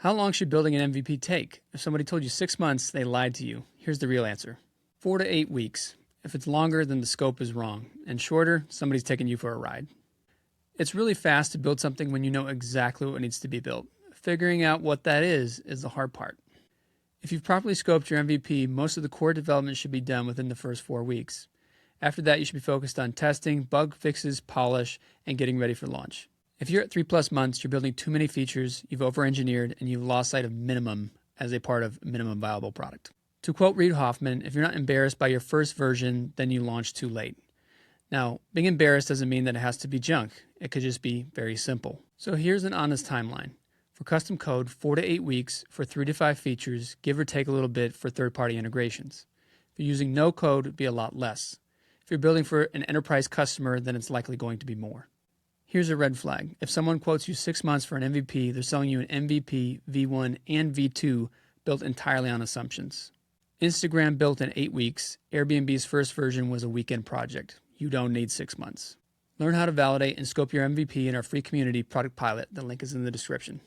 How long should building an MVP take? If somebody told you 6 months, they lied to you. Here's the real answer. 4 to 8 weeks. If it's longer, then the scope is wrong. And shorter, somebody's taking you for a ride. It's really fast to build something when you know exactly what needs to be built. Figuring out what that is the hard part. If you've properly scoped your MVP, most of the core development should be done within the first 4 weeks. After that, you should be focused on testing, bug fixes, polish, and getting ready for launch. If you're at 3+ months, you're building too many features, you've over-engineered, and you've lost sight of minimum as a part of minimum viable product. To quote Reid Hoffman, if you're not embarrassed by your first version, then you launch too late. Now, being embarrassed doesn't mean that it has to be junk. It could just be very simple. So here's an honest timeline. For custom code, 4 to 8 weeks for 3 to 5 features, give or take a little bit for third-party integrations. If you're using no code, it'd be a lot less. If you're building for an enterprise customer, then it's likely going to be more. Here's a red flag. If someone quotes you 6 months for an MVP, they're selling you an MVP, V1, and V2 built entirely on assumptions. Instagram built in 8 weeks. Airbnb's first version was a weekend project. You don't need 6 months. Learn how to validate and scope your MVP in our free community product pilot. The link is in the description.